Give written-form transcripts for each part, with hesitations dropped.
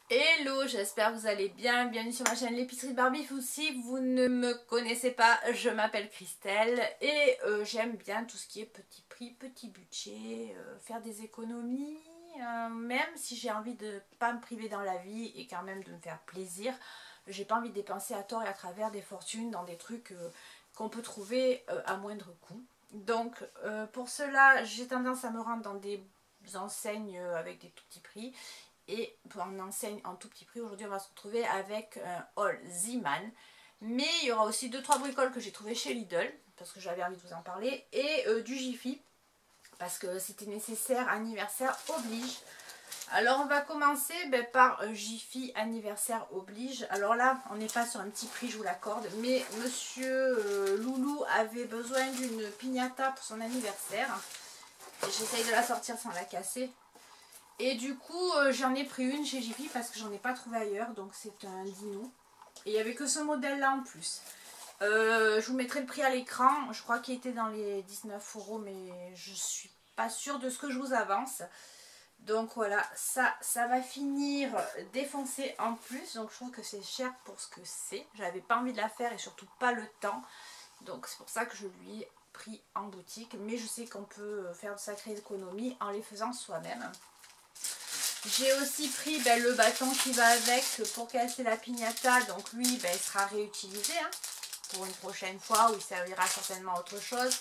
Hello, j'espère que vous allez bien. Bienvenue sur ma chaîne l'épicerie de Barbie. Ou si vous ne me connaissez pas, je m'appelle Christelle et j'aime bien tout ce qui est petit prix, petit budget, faire des économies, même si j'ai envie de pas me priver dans la vie et quand même de me faire plaisir. J'ai pas envie de dépenser à tort et à travers des fortunes dans des trucs qu'on peut trouver à moindre coût. Donc pour cela, j'ai tendance à me rendre dans des enseignes avec des tout petits prix. Et pour une enseigne en tout petit prix, aujourd'hui on va se retrouver avec un haul Zeeman. Mais il y aura aussi 2-3 bricoles que j'ai trouvées chez Lidl, parce que j'avais envie de vous en parler, et du Jiffy, parce que c'était nécessaire, anniversaire oblige. Alors on va commencer par Jiffy anniversaire oblige. Alors là on n'est pas sur un petit prix, je vous l'accorde, mais monsieur Loulou avait besoin d'une piñata pour son anniversaire. J'essaye de la sortir sans la casser. Et du coup, j'en ai pris une chez Jiffy parce que j'en ai pas trouvé ailleurs. Donc c'est un dino. Et il n'y avait que ce modèle là en plus. Je vous mettrai le prix à l'écran. Je crois qu'il était dans les 19 €. Mais je suis pas sûre de ce que je vous avance. Donc voilà, ça va finir défoncé en plus. Donc je trouve que c'est cher pour ce que c'est. J'avais pas envie de la faire et surtout pas le temps. Donc c'est pour ça que je lui ai pris en boutique. Mais je sais qu'on peut faire de sacrées économies en les faisant soi-même. J'ai aussi pris le bâton qui va avec pour casser la piñata. Donc lui, il sera réutilisé pour une prochaine fois où il servira certainement à autre chose.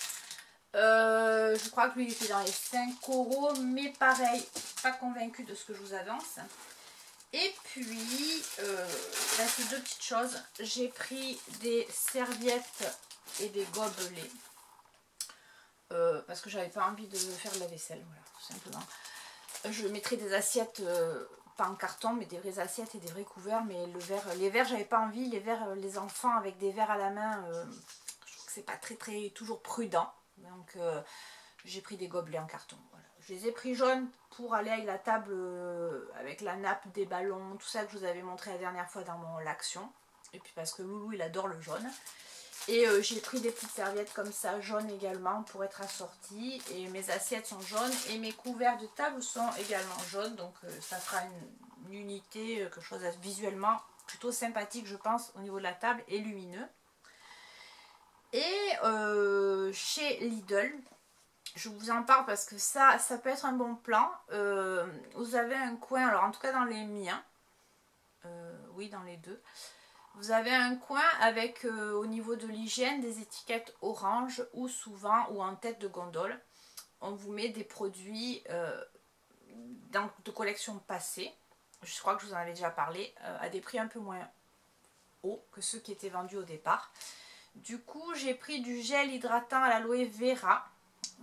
Je crois que lui, il était dans les 5 €. Mais pareil, pas convaincu de ce que je vous avance. Et puis, c'est deux petites choses. J'ai pris des serviettes et des gobelets. Parce que j'avais pas envie de faire de la vaisselle. Voilà, tout simplement. Je mettrai des assiettes, pas en carton, mais des vraies assiettes et des vrais couverts. Mais le verre, les verres, j'avais pas envie. Les verres, les enfants avec des verres à la main, je trouve que c'est pas toujours prudent. Donc j'ai pris des gobelets en carton. Voilà. Je les ai pris jaunes pour aller avec la table, avec la nappe, des ballons, tout ça que je vous avais montré la dernière fois dans mon l'action. Et puis parce que Loulou, il adore le jaune. Et j'ai pris des petites serviettes comme ça, jaunes également, pour être assorties. Et mes assiettes sont jaunes et mes couverts de table sont également jaunes. Donc ça fera une unité, quelque chose visuellement plutôt sympathique, je pense, au niveau de la table et lumineux. Et chez Lidl, je vous en parle parce que ça peut être un bon plan. Vous avez un coin, alors en tout cas dans les miens, oui dans les deux. Vous avez un coin avec au niveau de l'hygiène des étiquettes orange ou souvent ou en tête de gondole. On vous met des produits de collection passée. Je crois que je vous en avais déjà parlé, à des prix un peu moins hauts que ceux qui étaient vendus au départ. Du coup, j'ai pris du gel hydratant à l'aloe vera.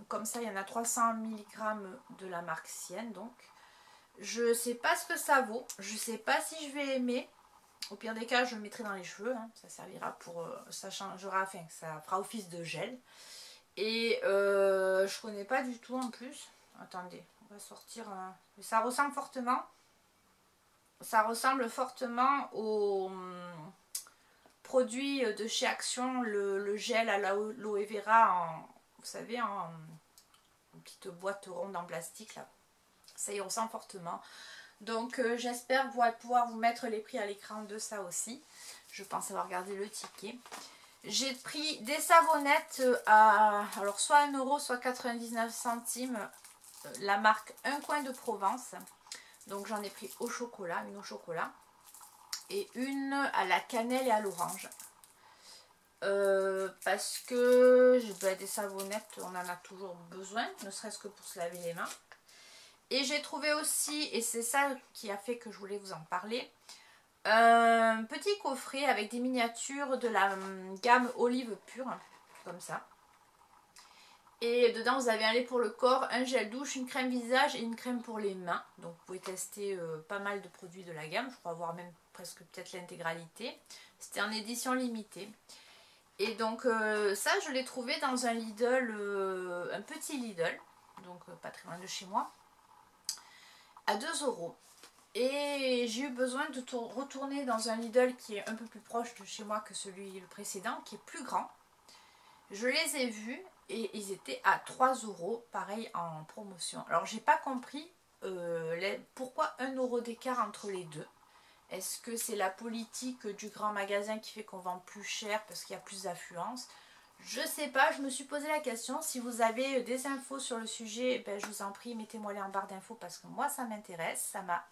Comme ça, il y en a 300 mg de la marque Sienne. Donc, je sais pas ce que ça vaut. Je sais pas si je vais aimer. Au pire des cas, je le mettrai dans les cheveux. Ça servira pour... ça changera, enfin, ça fera office de gel. Et je connais pas du tout en plus. Attendez, on va sortir... ça ressemble fortement. Ça ressemble fortement au produit de chez Action, le gel à l'aloe vera en... Vous savez, en petite boîte ronde en plastique là. Ça y ressemble fortement. Donc j'espère pouvoir vous mettre les prix à l'écran de ça aussi. Je pense avoir regardé le ticket. J'ai pris des savonnettes à alors soit 1 €, soit 99 centimes. La marque Un Coin de Provence. Donc j'en ai pris au chocolat, une au chocolat. Et une à la cannelle et à l'orange. Parce que des savonnettes, on en a toujours besoin, ne serait-ce que pour se laver les mains. Et j'ai trouvé aussi, et c'est ça qui a fait que je voulais vous en parler, un petit coffret avec des miniatures de la gamme Olive Pure, comme ça. Et dedans vous avez un lait pour le corps, un gel douche, une crème visage et une crème pour les mains. Donc vous pouvez tester pas mal de produits de la gamme, je crois voir même presque peut-être l'intégralité. C'était en édition limitée. Et donc ça je l'ai trouvé dans un Lidl, un petit Lidl, donc pas très loin de chez moi, à 2 €. Et j'ai eu besoin de retourner dans un Lidl qui est un peu plus proche de chez moi que celui le précédent, qui est plus grand. Je les ai vus et ils étaient à 3 €, pareil en promotion. Alors j'ai pas compris pourquoi 1 € d'écart entre les deux. Est-ce que c'est la politique du grand magasin qui fait qu'on vend plus cher parce qu'il y a plus d'affluence? Je sais pas, je me suis posé la question. Si vous avez des infos sur le sujet, ben, je vous en prie, mettez-moi les en barre d'infos parce que moi ça m'intéresse, ça m'a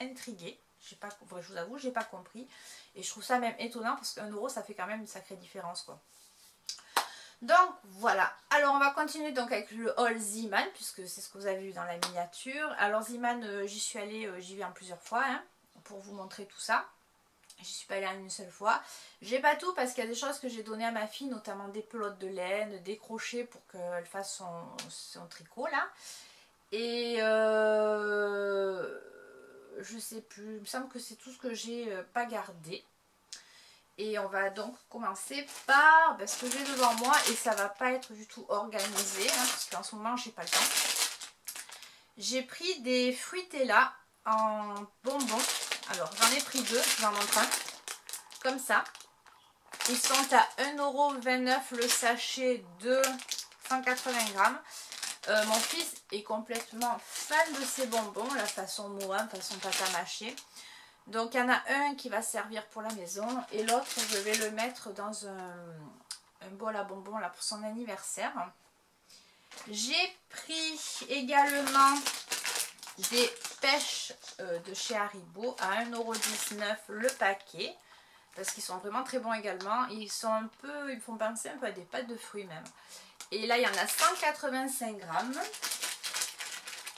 intriguée. Je vous avoue, j'ai pas compris. Et je trouve ça même étonnant parce qu'un euro ça fait quand même une sacrée différence quoi. Donc voilà, alors on va continuer donc avec le haul Zeeman puisque c'est ce que vous avez vu dans la miniature. Alors Zeeman, j'y suis allée, j'y viens plusieurs fois hein, pour vous montrer tout ça. J'y suis pas allée en une seule fois. J'ai pas tout parce qu'il y a des choses que j'ai données à ma fille, notamment des pelotes de laine, des crochets pour qu'elle fasse son tricot là. Et je sais plus, il me semble que c'est tout ce que j'ai pas gardé. Et on va donc commencer par ce que j'ai devant moi et ça va pas être du tout organisé hein, parce qu'en ce moment j'ai pas le temps. J'ai pris des fruitella en bonbons. Alors j'en ai pris deux, j'en montre un. Comme ça. Ils sont à 1,29 € le sachet de 180 grammes. Mon fils est complètement fan de ces bonbons, la façon Moa, façon pâte à mâcher. Donc il y en a un qui va servir pour la maison et l'autre je vais le mettre dans un bol à bonbons là, pour son anniversaire. J'ai pris également des pêches de chez Haribo à 1,19 € le paquet. Parce qu'ils sont vraiment très bons également. Ils font penser un peu à des pâtes de fruits même. Et là il y en a 185 grammes.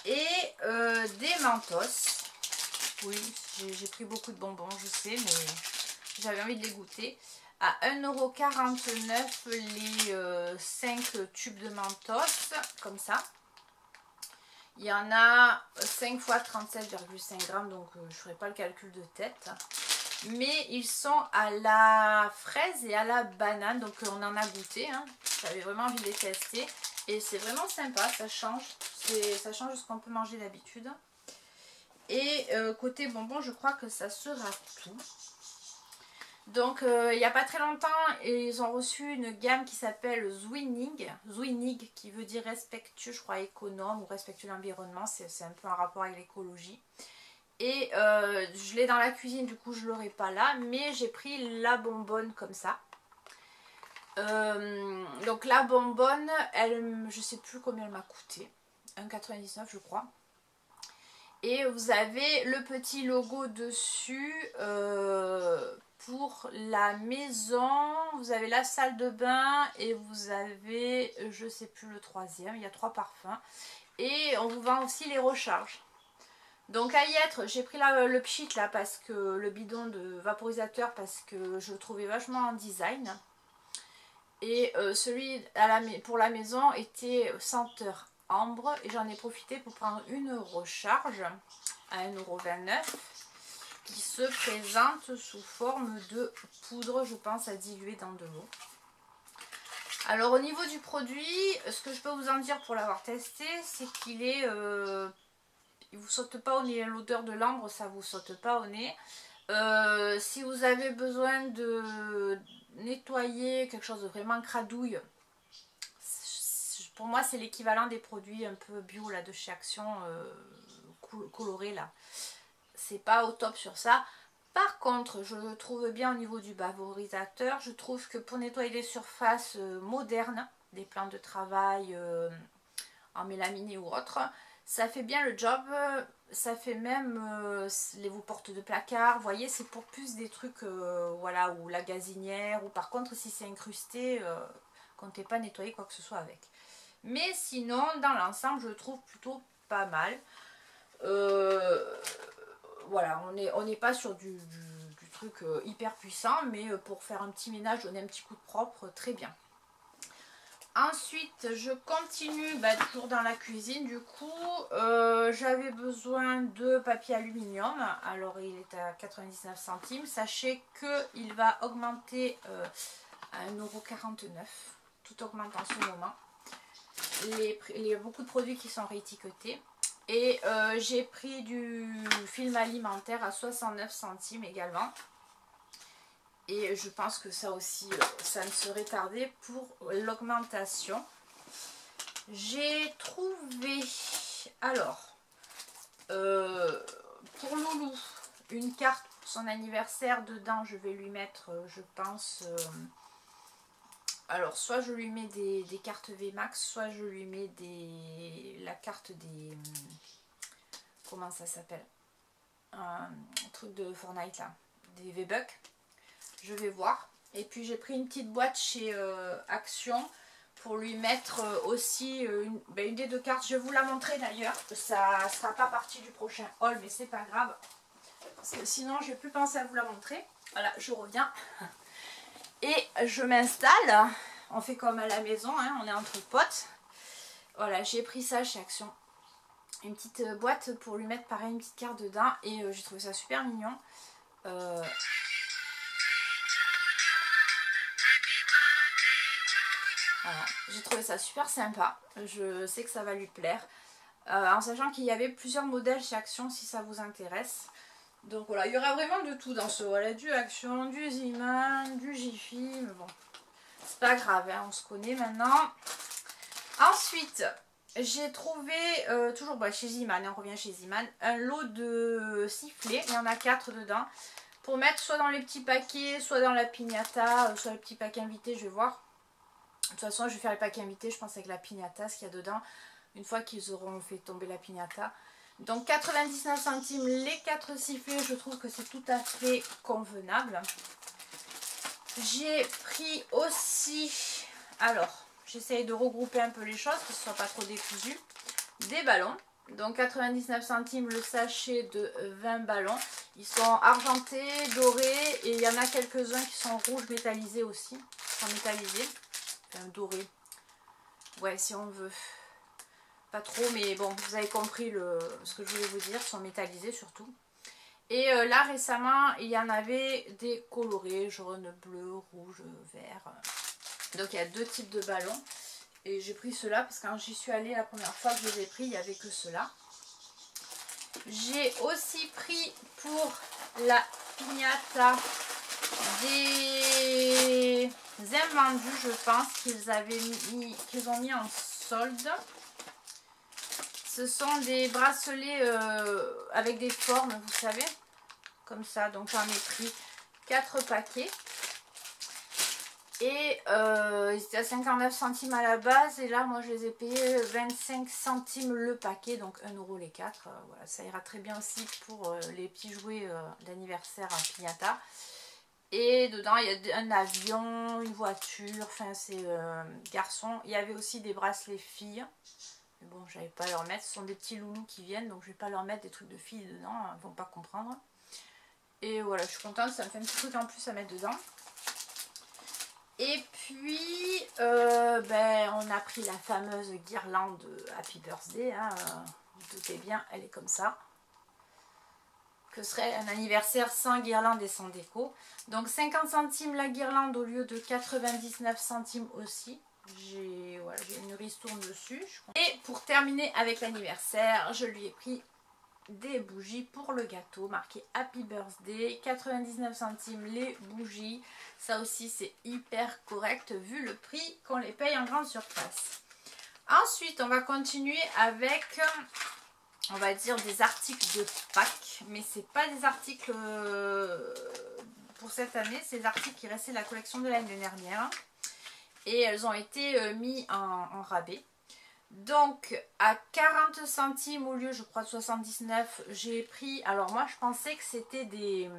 Et des Mentos. Oui, j'ai pris beaucoup de bonbons, je sais, mais j'avais envie de les goûter. À 1,49 € les 5 tubes de Mentos, comme ça. Il y en a 5 fois 37,5 grammes, donc je ne ferai pas le calcul de tête. Mais ils sont à la fraise et à la banane, donc on en a goûté. Hein. J'avais vraiment envie de les tester. Et c'est vraiment sympa, ça change. Ça change de ce qu'on peut manger d'habitude. Et côté bonbons, je crois que ça sera tout. Donc il n'y a pas très longtemps, ils ont reçu une gamme qui s'appelle Zwinnig. Zwinnig qui veut dire respectueux, je crois économe ou respectueux de l'environnement. C'est un peu en rapport avec l'écologie. Et je l'ai dans la cuisine, du coup je ne l'aurai pas là. Mais j'ai pris la bonbonne comme ça. Donc la bonbonne, je ne sais plus combien elle m'a coûté. 1,99 € je crois. Et vous avez le petit logo dessus pour la maison. Vous avez la salle de bain et vous avez, je ne sais plus le troisième, il y a 3 parfums. Et on vous vend aussi les recharges. Donc à y être, j'ai pris le pchit là parce que le bidon de vaporisateur parce que je le trouvais vachement en design. Et celui pour la maison était senteur ambre et j'en ai profité pour prendre une recharge à 1,29 € qui se présente sous forme de poudre, je pense, à diluer dans de l'eau. Alors au niveau du produit, ce que je peux vous en dire pour l'avoir testé, c'est qu'il est... il vous saute pas au nez, l'odeur de l'ambre ça vous saute pas au nez. Si vous avez besoin de nettoyer quelque chose de vraiment cradouille, pour moi c'est l'équivalent des produits un peu bio là de chez Action colorés là. C'est pas au top sur ça. Par contre, je le trouve bien au niveau du vaporisateur. Je trouve que pour nettoyer les surfaces modernes, des plans de travail en mélaminé ou autre, ça fait bien le job. Ça fait même vos portes de placard. Vous voyez, c'est pour plus des trucs, voilà, ou la gazinière. Ou par contre, si c'est incrusté, comptez pas nettoyer quoi que ce soit avec. Mais sinon, dans l'ensemble, je le trouve plutôt pas mal. Voilà, on n'est pas sur du truc hyper puissant, mais pour faire un petit ménage, donner un petit coup de propre, très bien. Ensuite, je continue, toujours dans la cuisine, du coup, j'avais besoin de papier aluminium. Alors, il est à 99 centimes. Sachez qu'il va augmenter à 1,49 €. Tout augmente en ce moment. Il y a beaucoup de produits qui sont réétiquetés. Et j'ai pris du film alimentaire à 69 centimes également. Et je pense que ça aussi, ça ne serait tardé pour l'augmentation. J'ai trouvé, alors, pour Loulou, une carte son anniversaire. Dedans, je vais lui mettre, je pense... alors, soit je lui mets des cartes VMAX, soit je lui mets la carte des... comment ça s'appelle? Un truc de Fortnite là. Des V-Bucks. Je vais voir. Et puis j'ai pris une petite boîte chez Action pour lui mettre aussi une des deux cartes. Je vais vous la montrer d'ailleurs. Ça ne sera pas partie du prochain haul, mais c'est pas grave. Parce que sinon, je n'ai plus pensé à vous la montrer. Voilà, je reviens. Et je m'installe. On fait comme à la maison, hein, on est entre potes. Voilà, j'ai pris ça chez Action. Une petite boîte pour lui mettre pareil une petite carte dedans. Et j'ai trouvé ça super mignon. Voilà, j'ai trouvé ça super sympa. Je sais que ça va lui plaire. En sachant qu'il y avait plusieurs modèles chez Action si ça vous intéresse. Donc voilà, il y aura vraiment de tout dans ce. Voilà, du Action, du Ziman, du Jiffy. Mais bon, c'est pas grave, hein, on se connaît maintenant. Ensuite, j'ai trouvé, toujours chez Ziman, on revient chez Ziman, un lot de sifflets. Il y en a 4 dedans. Pour mettre soit dans les petits paquets, soit dans la piñata, soit les petits paquets invités, je vais voir. De toute façon, je vais faire les paquets invités, je pense, avec la piñata, ce qu'il y a dedans. Une fois qu'ils auront fait tomber la piñata. Donc 99 centimes les 4 sifflets, je trouve que c'est tout à fait convenable. J'ai pris aussi, alors j'essaye de regrouper un peu les choses, que ce soit pas trop décousu, des ballons. Donc 99 centimes le sachet de 20 ballons. Ils sont argentés, dorés et il y en a quelques-uns qui sont rouges métallisés aussi. Ils sont métallisés, enfin dorés. Ouais, si on veut. Pas trop, mais bon, vous avez compris ce que je voulais vous dire, sont métallisés surtout. Et là, récemment, il y en avait des colorés, jaune, bleu, rouge, vert. Donc, il y a 2 types de ballons. Et j'ai pris ceux-là parce que quand j'y suis allée la première fois que je les ai pris, il n'y avait que ceux-là. J'ai aussi pris pour la piñata des invendus, je pense, qu'ils ont mis en solde. Ce sont des bracelets avec des formes, vous savez, comme ça. Donc j'en ai pris 4 paquets. Et ils étaient à 59 centimes à la base. Et là, moi, je les ai payés 25 centimes le paquet. Donc 1 euro les 4. Voilà, ça ira très bien aussi pour les petits jouets d'anniversaire à piñata. Et dedans, il y a un avion, une voiture. Enfin, c'est garçon. Il y avait aussi des bracelets filles. Mais bon, j'avais pas à leur mettre. Ce sont des petits loulous qui viennent. Donc, je vais pas leur mettre des trucs de filles dedans. Ils vont pas comprendre. Et voilà, je suis contente. Ça me fait un petit truc en plus à mettre dedans. Et puis, on a pris la fameuse guirlande Happy Birthday. Hein. Vous doutez bien, elle est comme ça. Que serait un anniversaire sans guirlande et sans déco. Donc, 50 centimes la guirlande au lieu de 99 centimes aussi. J'ai une ristourne dessus. Et pour terminer avec l'anniversaire, je lui ai pris des bougies pour le gâteau marqué Happy Birthday, 99 centimes les bougies. Ça aussi c'est hyper correct vu le prix qu'on les paye en grande surface. Ensuite on va continuer avec, on va dire, des articles de Pâques, mais c'est pas des articles pour cette année, c'est des articles qui restaient de la collection de l'année dernière. Et elles ont été mis en rabais. Donc à 40 centimes au lieu, je crois, de 79, j'ai pris... Alors moi je pensais que c'était des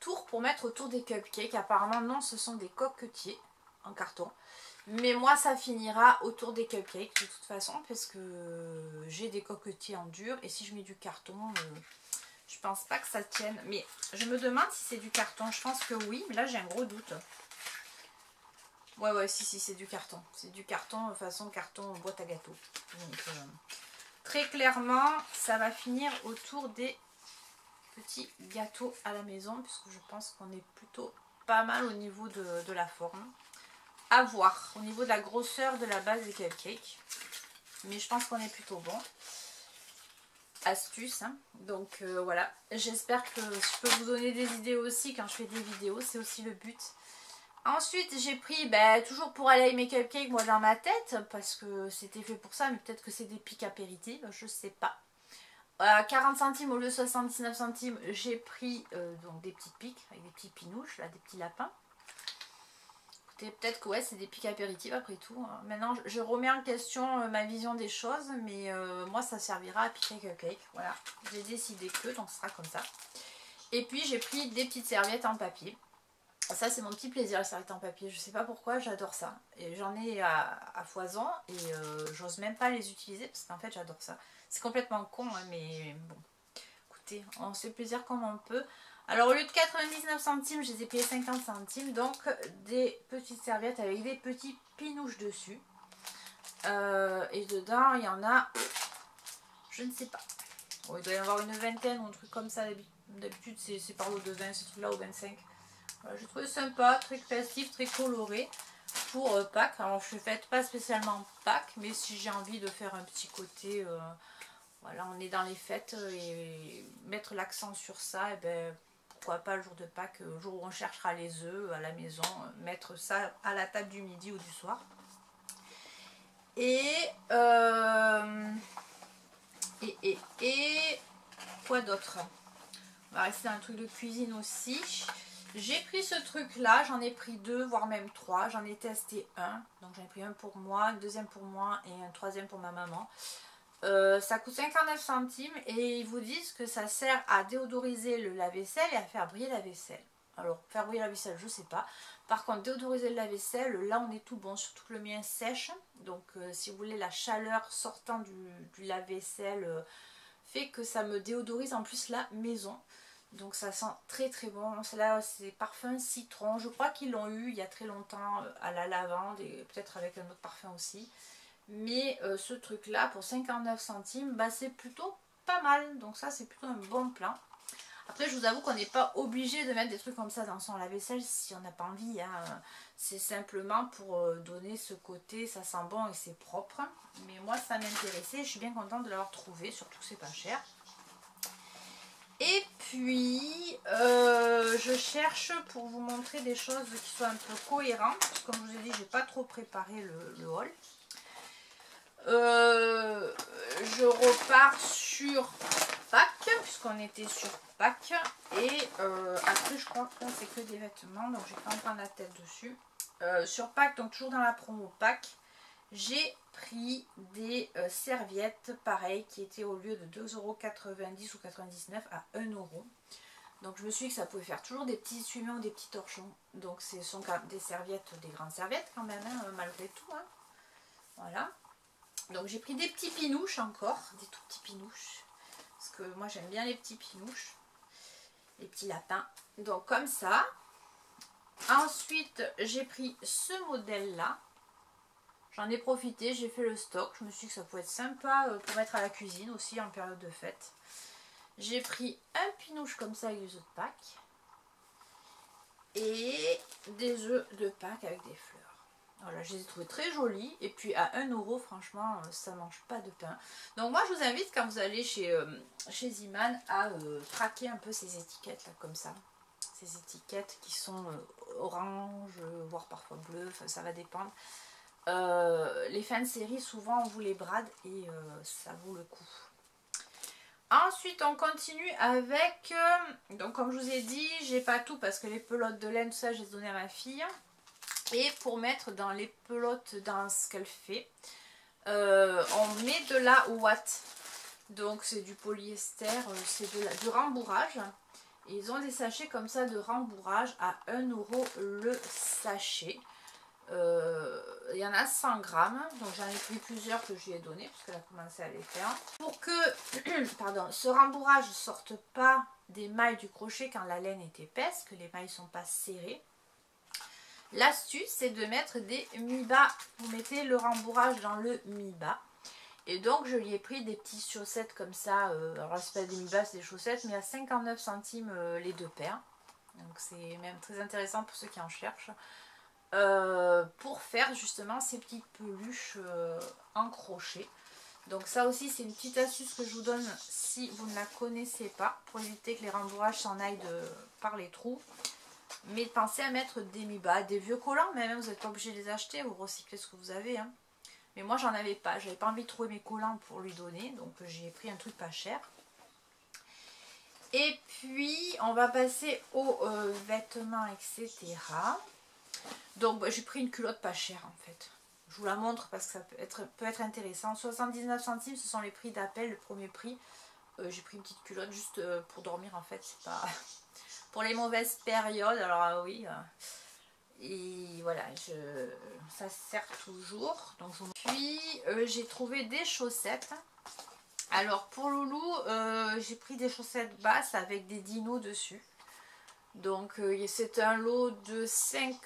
tours pour mettre autour des cupcakes. Apparemment non, ce sont des coquetiers en carton. Mais moi ça finira autour des cupcakes de toute façon, parce que j'ai des coquetiers en dur. Et si je mets du carton, je pense pas que ça tienne. Mais je me demande si c'est du carton. Je pense que oui, mais là j'ai un gros doute. Ouais, si, c'est du carton. C'est du carton, façon carton boîte à gâteaux. Donc, très clairement, ça va finir autour des petits gâteaux à la maison, puisque je pense qu'on est plutôt pas mal au niveau de la forme. À voir, au niveau de la grosseur de la base des cupcakes. Mais je pense qu'on est plutôt bon. Astuce, hein. Donc voilà, j'espère que je peux vous donner des idées aussi quand je fais des vidéos, c'est aussi le but. Ensuite j'ai pris, toujours pour aller avec mes cupcakes, moi dans ma tête, parce que c'était fait pour ça, mais peut-être que c'est des pics apéritifs, je sais pas. À 40 centimes au lieu de 79 centimes, j'ai pris donc des petites piques avec des petits pinouches, là, des petits lapins. Écoutez, peut-être que ouais, c'est des piques apéritives après tout. Maintenant, je remets en question ma vision des choses, mais moi, ça servira à piquer cupcake. Voilà, j'ai décidé que, donc ce sera comme ça. Et puis, j'ai pris des petites serviettes en papier. Ça, c'est mon petit plaisir, les serviettes en papier. Je sais pas pourquoi, j'adore ça. Et j'en ai à foison et j'ose même pas les utiliser parce qu'en fait, j'adore ça. C'est complètement con, hein, mais bon. Écoutez, on se fait plaisir comme on peut. Alors, au lieu de 99 centimes, je les ai payés 50 centimes. Donc, des petites serviettes avec des petits pinouches dessus. Et dedans, il y en a, je ne sais pas. Bon, il doit y en avoir une vingtaine ou un truc comme ça. D'habitude, c'est par lot de 20, ce truc-là, ou 25. Voilà, j'ai trouvé sympa, très festif, très coloré pour Pâques. Alors je ne fête pas spécialement Pâques, mais si j'ai envie de faire un petit côté, voilà, on est dans les fêtes et mettre l'accent sur ça, et ben pourquoi pas le jour de Pâques, le jour où on cherchera les œufs à la maison, mettre ça à la table du midi ou du soir. Et quoi d'autre? On va rester dans un truc de cuisine aussi. J'ai pris ce truc là, j'en ai pris 2 voire même 3, j'en ai testé un, donc j'en ai pris un pour moi, un deuxième pour moi et un troisième pour ma maman. Ça coûte 59 centimes et ils vous disent que ça sert à déodoriser le lave-vaisselle et à faire briller la vaisselle. Alors faire briller la vaisselle je sais pas, par contre déodoriser le lave-vaisselle, là on est tout bon, surtout que le mien sèche, donc si vous voulez la chaleur sortant du lave-vaisselle fait que ça me déodorise en plus la maison. Donc ça sent très très bon. Celle-là c'est parfum citron. Je crois qu'ils l'ont eu il y a très longtemps à la lavande et peut-être avec un autre parfum aussi. Mais ce truc là pour 59 centimes, bah, c'est plutôt pas mal. Donc ça c'est plutôt un bon plan. Après je vous avoue qu'on n'est pas obligé de mettre des trucs comme ça dans son lave-vaisselle si on n'a pas envie. Hein. C'est simplement pour donner ce côté, ça sent bon et c'est propre. Mais moi ça m'intéressait, je suis bien contente de l'avoir trouvé, surtout que c'est pas cher. Et puis, je cherche pour vous montrer des choses qui soient un peu cohérentes. Comme je vous ai dit, j'ai pas trop préparé le haul. Je repars sur Pâques, puisqu'on était sur Pâques. Et après, je crois que c'est que des vêtements, donc j'ai pas prendre la tête dessus. Sur Pâques, donc toujours dans la promo Pâques, j'ai pris des serviettes pareilles qui étaient au lieu de 2,90 € ou 99 à 1 €. Donc je me suis dit que ça pouvait faire toujours des petits essuie-mains ou des petits torchons. Donc ce sont quand même des serviettes, des grandes serviettes quand même, hein, malgré tout. Hein. Voilà. Donc j'ai pris des petits pinouches encore, des tout petits pinouches. Parce que moi j'aime bien les petits pinouches, les petits lapins. Donc comme ça. Ensuite j'ai pris ce modèle-là. J'en ai profité, j'ai fait le stock. Je me suis dit que ça pouvait être sympa pour mettre à la cuisine aussi en période de fête. J'ai pris un pinouche comme ça avec des œufs de Pâques. Et des œufs de Pâques avec des fleurs. Voilà, je les ai trouvés très jolis. Et puis à 1 €, franchement, ça mange pas de pain. Donc moi je vous invite quand vous allez chez Ziman à traquer un peu ces étiquettes là comme ça. Ces étiquettes qui sont orange, voire parfois bleu, ça va dépendre. Les fins de série souvent on vous les brade et ça vaut le coup. Ensuite on continue avec donc comme je vous ai dit j'ai pas tout parce que les pelotes de laine tout ça je les ai donné à ma fille et pour mettre dans les pelotes dans ce qu'elle fait on met de la ouate, donc c'est du polyester, c'est du rembourrage. Et ils ont des sachets comme ça de rembourrage à 1 € le sachet. Il y en a 100 grammes, donc j'en ai pris plusieurs que je lui ai donné parce qu'elle a commencé à les faire. Pour que pardon, ce rembourrage ne sorte pas des mailles du crochet quand la laine est épaisse, que les mailles ne sont pas serrées, l'astuce c'est de mettre des mi-bas. Vous mettez le rembourrage dans le mi-bas. Et donc je lui ai pris des petites chaussettes comme ça, alors c'est pas des mi-bas, c'est des chaussettes, mais à 59 centimes les 2 paires. Donc c'est même très intéressant pour ceux qui en cherchent. Pour faire justement ces petites peluches en crochet. Donc ça aussi c'est une petite astuce que je vous donne si vous ne la connaissez pas, pour éviter que les rembourrages s'en aillent par les trous. Mais pensez à mettre des mi-bas, des vieux collants même, vous n'êtes pas obligé de les acheter, vous recyclez ce que vous avez. Hein. Mais moi j'en avais pas, j'avais pas envie de trouver mes collants pour lui donner, donc j'ai pris un truc pas cher. Et puis on va passer aux vêtements, etc. Donc j'ai pris une culotte pas chère en fait. Je vous la montre parce que ça peut être intéressant. 79 centimes, ce sont les prix d'appel, le premier prix. J'ai pris une petite culotte juste pour dormir en fait. C'est pas pour les mauvaises périodes. Alors oui. Et voilà, ça sert toujours. Donc, puis j'ai trouvé des chaussettes. Alors pour Loulou, j'ai pris des chaussettes basses avec des dinos dessus. Donc c'est un lot de 5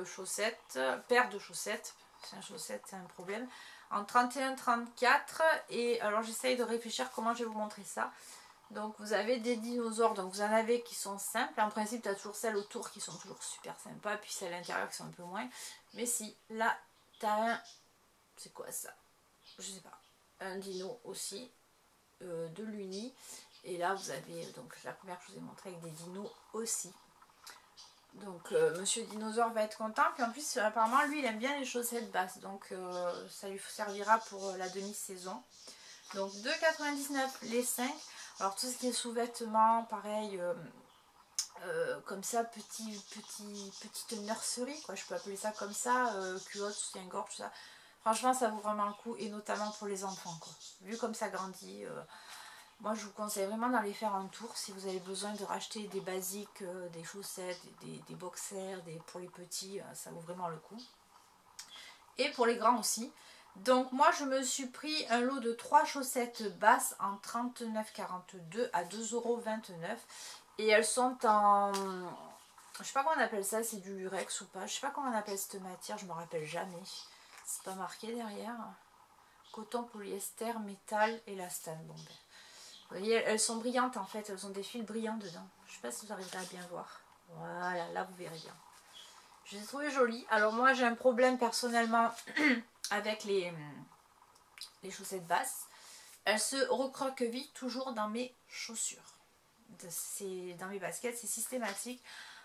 chaussettes, paires de chaussettes. 5 chaussettes, c'est un problème. En 31-34. Et alors j'essaye de réfléchir comment je vais vous montrer ça. Donc vous avez des dinosaures, donc vous en avez qui sont simples. En principe, tu as toujours celles autour qui sont toujours super sympas. Puis celles à l'intérieur qui sont un peu moins. Mais si, là, tu as un... C'est quoi ça? Je sais pas. Un dino aussi. De l'Uni. Et là, vous avez donc la première que je vous ai montré avec des dinos aussi. Donc Monsieur Dinosaure va être content. Puis en plus, apparemment, lui, il aime bien les chaussettes basses. Donc ça lui servira pour la demi-saison. Donc 2,99 les 5. Alors tout ce qui est sous-vêtements, pareil, comme ça, petite nurserie, quoi, je peux appeler ça comme ça, culotte, soutien-gorge, tout ça. Franchement, ça vaut vraiment le coup, et notamment pour les enfants, quoi. Vu comme ça grandit, moi je vous conseille vraiment d'aller faire un tour si vous avez besoin de racheter des basiques, des chaussettes, des boxers, pour les petits, ça vaut vraiment le coup. Et pour les grands aussi. Donc moi je me suis pris un lot de 3 chaussettes basses en 39,42 à 2,29 €. Et elles sont en... Je sais pas comment on appelle ça, c'est du lurex ou pas. Je sais pas comment on appelle cette matière, je me rappelle jamais. C'est pas marqué derrière. Coton, polyester, métal, élastane. Bon ben. Vous voyez, elles sont brillantes en fait, elles ont des fils brillants dedans. Je sais pas si vous arriverez à bien voir. Voilà, là vous verrez bien. Je les ai trouvées jolies. Alors moi j'ai un problème personnellement avec les chaussettes basses. Elles se recroquevillent toujours dans mes chaussures. Dans mes baskets, c'est systématique.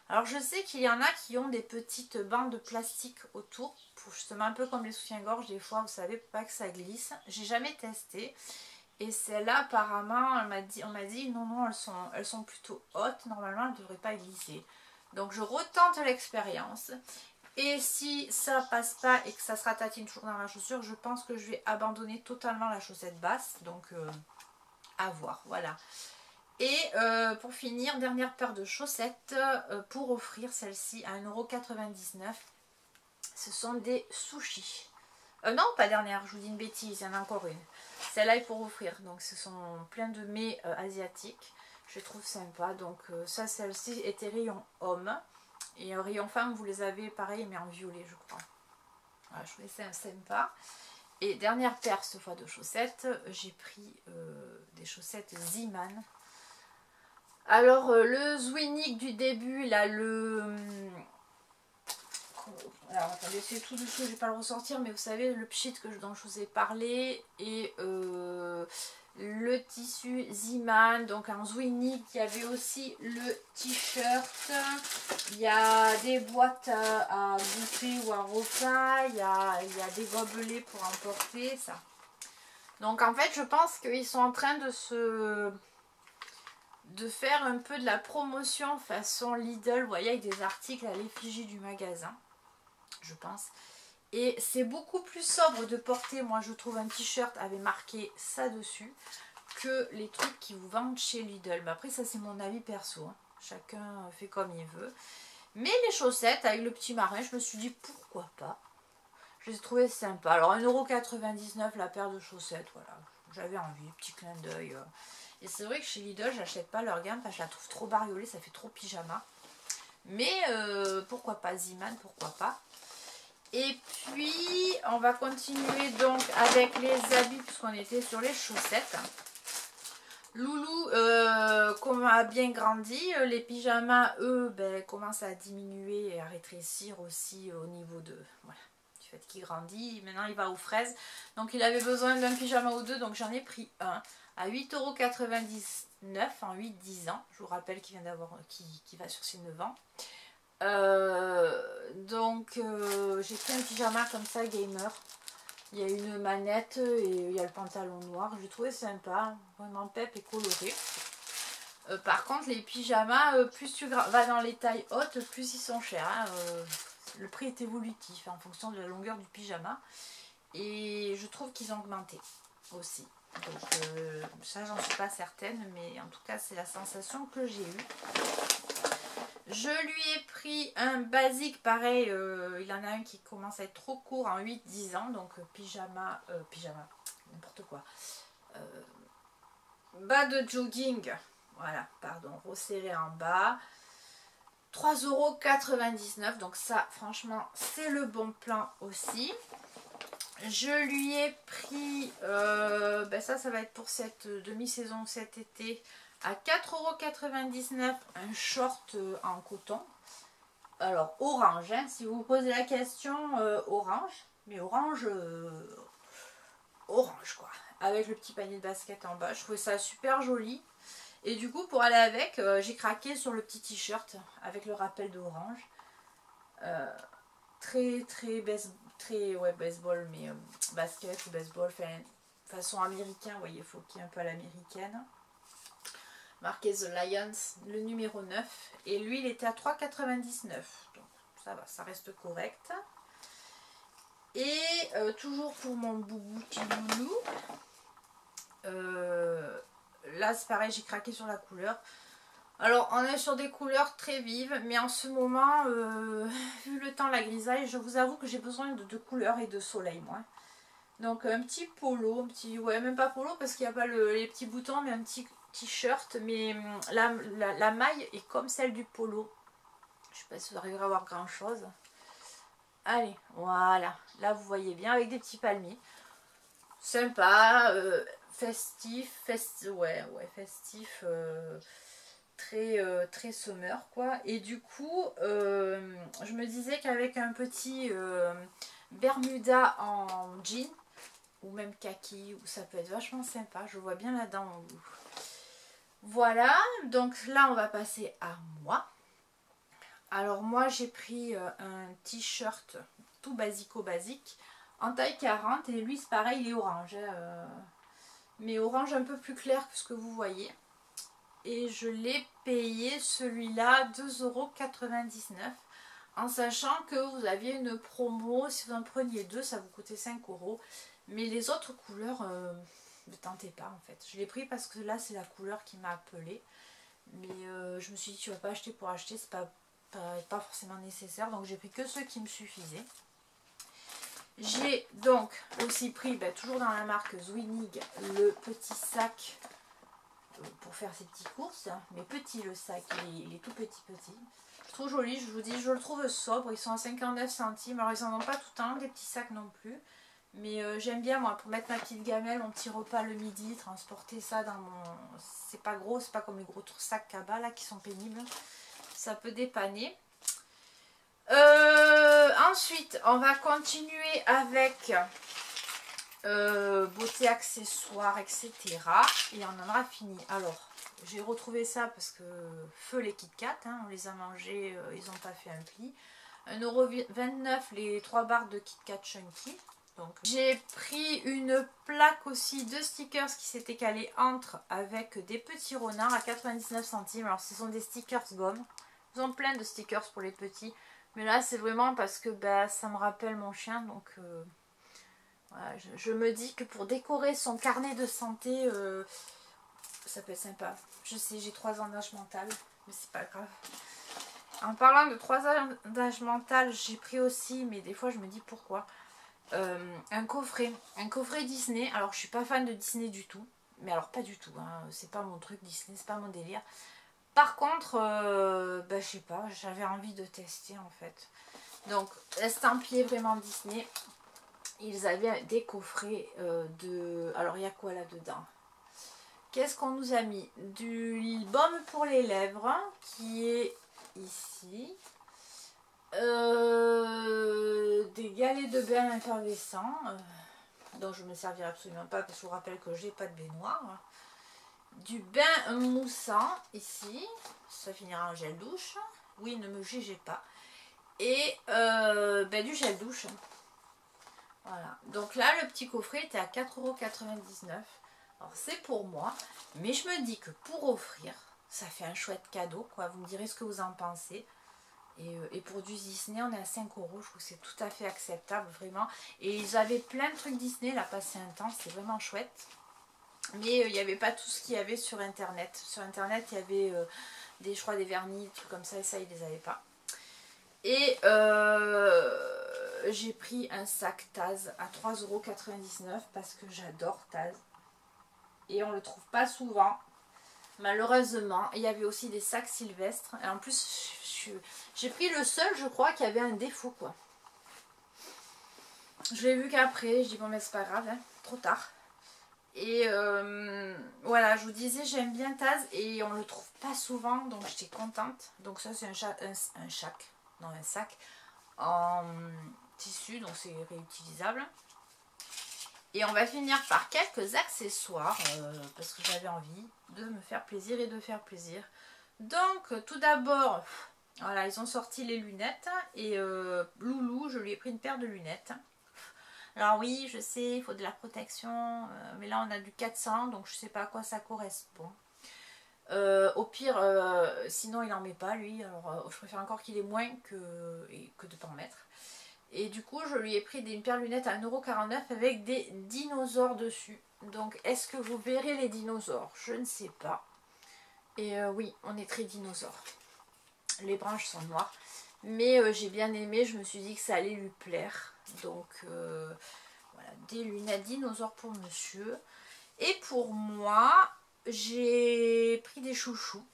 Alors je sais qu'il y en a qui ont des petites bandes de plastique autour, pour justement un peu comme les soutiens-gorge des fois, vous savez, pour pas que ça glisse. J'ai jamais testé. Et celle-là apparemment, on m'a dit non, elles sont plutôt hautes, normalement elles ne devraient pas glisser. Donc je retente l'expérience. Et si ça passe pas et que ça se ratatine toujours dans ma chaussure, je pense que je vais abandonner totalement la chaussette basse. Donc à voir, voilà. Et pour finir, dernière paire de chaussettes pour offrir celle-ci à 1,99 €. Ce sont des sushis. Non, pas dernière, je vous dis une bêtise, il y en a encore une. Celle-là est pour offrir, donc ce sont plein de mets asiatiques. Je trouve sympa, donc ça, celle-ci était rayon homme. Et rayon femme, vous les avez pareil, mais en violet, je crois. Voilà, je trouvais ça sympa. Et dernière paire, cette fois de chaussettes, j'ai pris des chaussettes Zeeman. Alors, le Zwinnig du début, là, alors, attendez, c'est tout dessous, je ne vais pas le ressortir, mais vous savez, le pchit dont je vous ai parlé, et le tissu Zeeman, donc en Zwinnig, il y avait aussi le t-shirt, il y a des boîtes à goûter ou à repas, il y a des gobelets pour emporter, ça. Donc en fait, je pense qu'ils sont en train de faire un peu de la promotion façon Lidl, vous voyez, avec des articles à l'effigie du magasin, je pense. Et c'est beaucoup plus sobre de porter, moi je trouve, un t-shirt avec marqué ça dessus, que les trucs qui vous vendent chez Lidl. Mais après ça c'est mon avis perso, hein. Chacun fait comme il veut. Mais les chaussettes avec le petit marin, je me suis dit pourquoi pas. Je les ai trouvées sympas. Alors 1,99 € la paire de chaussettes, voilà. J'avais envie, petit clin d'œil. Et c'est vrai que chez Lidl, j'achète pas leur gamme parce que je la trouve trop bariolée, ça fait trop pyjama. Mais pourquoi pas Zeeman, pourquoi pas. Et puis, on va continuer donc avec les habits puisqu'on était sur les chaussettes. Loulou comme a bien grandi, les pyjamas, eux, commencent à diminuer et à rétrécir aussi au niveau de... Voilà, du fait qu'il grandit. Maintenant, il va aux fraises. Donc, il avait besoin d'un pyjama ou deux, donc j'en ai pris un à 8,99 € en 8-10 ans. Je vous rappelle qu'il vient d'avoir, qui va sur ses 9 ans. Donc j'ai pris un pyjama comme ça gamer. Il y a une manette et il y a le pantalon noir. Je l'ai trouvé sympa, vraiment pep et coloré. Par contre les pyjamas, plus tu vas dans les tailles hautes, plus ils sont chers. Hein. Le prix est évolutif en fonction de la longueur du pyjama. Et je trouve qu'ils ont augmenté aussi. Donc ça j'en suis pas certaine, mais en tout cas c'est la sensation que j'ai eue. Je lui ai pris un basique pareil, il en a un qui commence à être trop court en 8-10 ans, donc pyjama, n'importe quoi. Bas de jogging, voilà, pardon, resserré en bas. 3,99 €, donc ça franchement c'est le bon plan aussi. Je lui ai pris, ça va être pour cette demi-saison cet été, à 4,99 € un short en coton. Alors orange, hein, si vous vous posez la question, orange, mais orange, orange quoi, avec le petit panier de basket en bas. Je trouvais ça super joli. Et du coup pour aller avec, j'ai craqué sur le petit t-shirt avec le rappel d'orange. Très baseball, mais basket ou baseball, façon américain, vous voyez, faut qu'il y ait un peu à l'américaine. Marqué The Lions, le numéro 9. Et lui, il était à 3,99 €. Donc ça va, ça reste correct. Et toujours pour mon boubou petit loulou. Là, c'est pareil, j'ai craqué sur la couleur. Alors, on est sur des couleurs très vives, mais en ce moment, vu le temps, la grisaille, je vous avoue que j'ai besoin de couleurs et de soleil, moi. Donc, un petit polo, ouais, même pas polo parce qu'il n'y a pas les petits boutons, mais un petit t-shirt. Mais la maille est comme celle du polo. Je sais pas si vous arriverez à voir grand chose. Allez, voilà. Là, vous voyez bien, avec des petits palmiers. Sympa, festif, festif. Très summer quoi. Et du coup je me disais qu'avec un petit bermuda en jean ou même kaki, ça peut être vachement sympa. Je vois bien là-dedans. Voilà, donc là on va passer à moi. Alors moi j'ai pris un t-shirt tout basique en taille 40 et lui c'est pareil, il est orange mais orange un peu plus clair que ce que vous voyez. Et je l'ai payé celui-là 2,99 € en sachant que vous aviez une promo, si vous en preniez deux ça vous coûtait 5 €. Mais les autres couleurs, ne tentez pas en fait. Je l'ai pris parce que là c'est la couleur qui m'a appelée. Mais je me suis dit tu vas pas acheter pour acheter, c'est pas forcément nécessaire. Donc j'ai pris que ceux qui me suffisaient. J'ai donc aussi pris, toujours dans la marque Zwinnig, le petit sac pour faire ses petites courses, mais petit le sac, il est tout petit. Je trouve joli, je vous dis, je le trouve sobre, ils sont à 59 centimes, alors ils en ont pas tout le temps, des petits sacs non plus, mais j'aime bien moi, pour mettre ma petite gamelle, mon petit repas le midi, transporter ça dans mon... C'est pas gros, c'est pas comme les gros sacs Kaba là qui sont pénibles, ça peut dépanner. Ensuite, on va continuer avec... beauté, accessoires, etc. Et on en aura fini. Alors, j'ai retrouvé ça parce que feu les Kit Kat, hein, on les a mangés, ils n'ont pas fait un pli. 1,29 € les 3 barres de Kit Kat Chunky. Donc, j'ai pris une plaque aussi de stickers qui s'était calée entre avec des petits renards à 99 centimes. Alors, ce sont des stickers gomme. Ils ont plein de stickers pour les petits. Mais là, c'est vraiment parce que ça me rappelle mon chien. Donc... voilà, je me dis que pour décorer son carnet de santé, ça peut être sympa. Je sais, j'ai 3 ans d'âge mental, mais c'est pas grave. En parlant de 3 ans d'âge mental, j'ai pris aussi, mais des fois je me dis pourquoi, un coffret Disney. Alors je suis pas fan de Disney du tout, mais alors pas du tout, hein, c'est pas mon truc Disney, c'est pas mon délire. Par contre, je sais pas, j'avais envie de tester en fait. Donc, estampillé vraiment Disney. Ils avaient des coffrets de... Alors, il y a quoi là-dedans? Qu'est-ce qu'on nous a mis? Du baume pour les lèvres, qui est ici. Des galets de bain effervescents, dont je ne me servirai absolument pas, parce que je vous rappelle que j'ai pas de baignoire. Du bain moussant, ici. Ça finira en gel douche. Oui, ne me jugez pas. Et du gel douche. Voilà, donc là le petit coffret était à 4,99 €. Alors c'est pour moi, mais je me dis que pour offrir, ça fait un chouette cadeau, quoi. Vous me direz ce que vous en pensez. Et pour du Disney, on est à 5 €. Je trouve que c'est tout à fait acceptable, vraiment. Et ils avaient plein de trucs Disney, là, passé un temps. C'était vraiment chouette. Mais il n'y avait pas tout ce qu'il y avait sur Internet. Sur Internet, il y avait je crois, des vernis, des trucs comme ça. Et ça, ils les avaient pas. Et j'ai pris un sac Taz à 3,99 € parce que j'adore Taz. Et on le trouve pas souvent. Malheureusement, il y avait aussi des sacs Sylvestre. Et en plus, j'ai pris le seul, je crois, qui avait un défaut, quoi. Je l'ai vu qu'après. Je dis, bon, mais c'est pas grave, hein, trop tard. Et voilà, je vous disais, j'aime bien Taz. Et on le trouve pas souvent, donc j'étais contente. Donc ça, c'est un sac en tissu, donc c'est réutilisable. Et on va finir par quelques accessoires, parce que j'avais envie de me faire plaisir et de faire plaisir. Donc tout d'abord, voilà, ils ont sorti les lunettes. Et Loulou, je lui ai pris une paire de lunettes. Alors oui, je sais, il faut de la protection, mais là on a du 400, donc je sais pas à quoi ça correspond. Au pire, sinon il n'en met pas lui, alors je préfère encore qu'il ait moins que de pas en mettre. Et du coup, je lui ai pris une paire de lunettes à 1,49 € avec des dinosaures dessus. Donc, est-ce que vous verrez les dinosaures? Je ne sais pas. Et oui, on est très dinosaures. Les branches sont noires. Mais j'ai bien aimé, je me suis dit que ça allait lui plaire. Donc, voilà, des lunettes dinosaures pour monsieur. Et pour moi, j'ai pris des chouchous.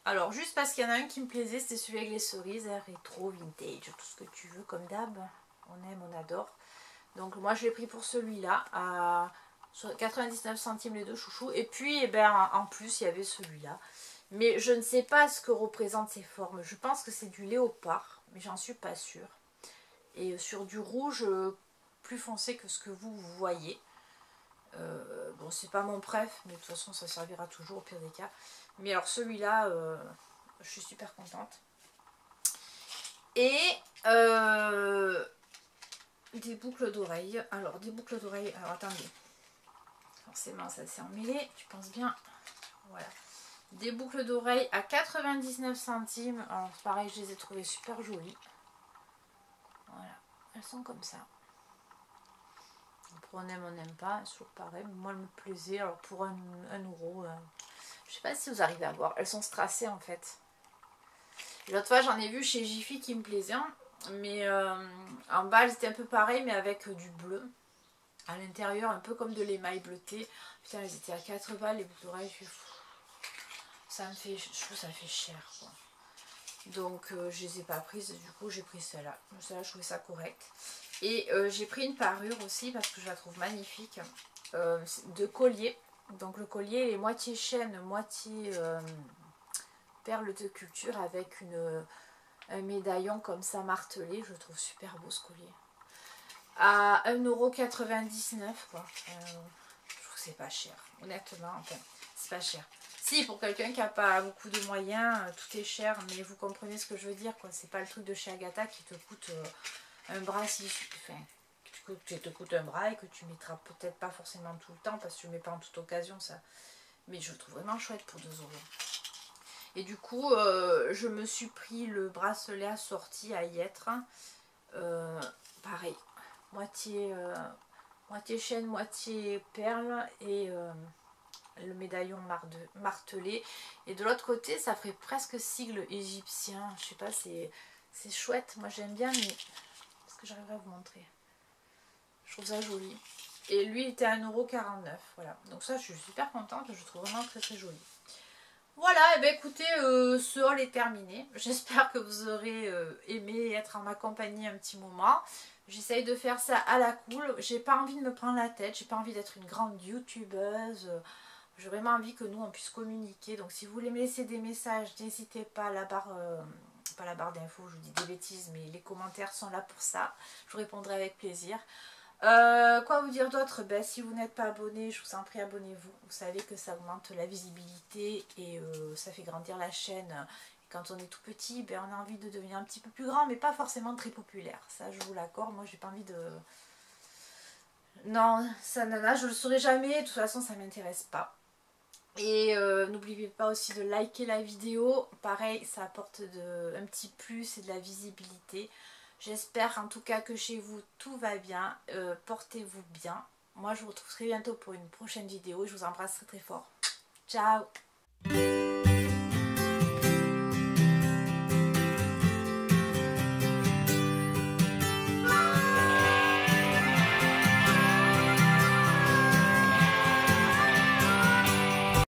Alors, juste parce qu'il y en a un qui me plaisait, c'était celui avec les cerises, rétro, vintage, tout ce que tu veux, comme d'hab. On aime, on adore. Donc moi je l'ai pris pour celui-là à 99 centimes les deux chouchous. Et puis eh ben, en plus il y avait celui-là. Mais je ne sais pas ce que représentent ces formes. Je pense que c'est du léopard, mais j'en suis pas sûre. Et sur du rouge plus foncé que ce que vous voyez. Bon, c'est pas mon préf, mais de toute façon ça servira toujours au pire des cas. Mais alors celui-là, je suis super contente. Et des boucles d'oreilles. Alors, des boucles d'oreilles. Alors, attendez. Forcément, ça s'est emmêlé. Tu penses bien. Voilà. Des boucles d'oreilles à 99 centimes. Alors, pareil, je les ai trouvées super jolies. Voilà. Elles sont comme ça. Pour on aime, on n'aime pas. C'est toujours pareil. Moi, elles me plaisaient. Alors, pour 1 €. Je sais pas si vous arrivez à voir. Elles sont strassées, en fait. L'autre fois, j'en ai vu chez Jiffy qui me plaisait. Mais en bas, elles étaient un peu pareilles, mais avec du bleu. À l'intérieur, un peu comme de l'émail bleuté. Putain, elles étaient à 4 balles, les boucles d'oreilles. Ça me fait, je trouve que ça fait cher, quoi. Donc, je les ai pas prises. Du coup, j'ai pris celle-là. Celle-là, je trouvais ça correct. Et j'ai pris une parure aussi, parce que je la trouve magnifique. De collier. Donc, le collier est moitié chaîne, moitié perle de culture, avec un médaillon comme ça martelé. Je le trouve super beau, ce collier. À 1,99 € quoi. Je trouve que c'est pas cher, honnêtement. Enfin, c'est pas cher. Si, pour quelqu'un qui n'a pas beaucoup de moyens, tout est cher, mais vous comprenez ce que je veux dire, quoi. C'est pas le truc de chez Agatha qui te coûte un bras si. Enfin, qui te coûte un bras et que tu mettras peut-être pas forcément tout le temps parce que tu le mets pas en toute occasion, ça. Mais je le trouve vraiment chouette pour 2 €. Et du coup, je me suis pris le bracelet assorti à y être. Pareil. Moitié chaîne, moitié perle et le médaillon martelé. Et de l'autre côté, ça ferait presque sigle égyptien. Je sais pas, c'est chouette. Moi, j'aime bien, mais est-ce que j'arriverai à vous montrer? Je trouve ça joli. Et lui, il était à 1,49 €. Voilà. Donc ça, je suis super contente. Je trouve vraiment très très joli. Voilà, et bien écoutez, ce haul est terminé. J'espère que vous aurez aimé être en ma compagnie un petit moment. J'essaye de faire ça à la cool. J'ai pas envie de me prendre la tête. J'ai pas envie d'être une grande youtubeuse. J'ai vraiment envie que nous on puisse communiquer. Donc si vous voulez me laisser des messages, n'hésitez pas à la barre, pas la barre d'infos, je vous dis des bêtises, mais les commentaires sont là pour ça. Je vous répondrai avec plaisir. Quoi vous dire d'autre? Ben, si vous n'êtes pas abonné, je vous en prie, abonnez-vous. Vous savez que ça augmente la visibilité et ça fait grandir la chaîne. Quand on est tout petit, ben, on a envie de devenir un petit peu plus grand, mais pas forcément très populaire. Ça, je vous l'accorde. Moi, j'ai pas envie de... Non, ça, nana, je le saurai jamais. De toute façon, ça m'intéresse pas. Et n'oubliez pas aussi de liker la vidéo, pareil ça apporte un petit plus et de la visibilité. J'espère en tout cas que chez vous tout va bien, portez-vous bien. Moi je vous retrouve très bientôt pour une prochaine vidéo, je vous embrasse très très fort. Ciao.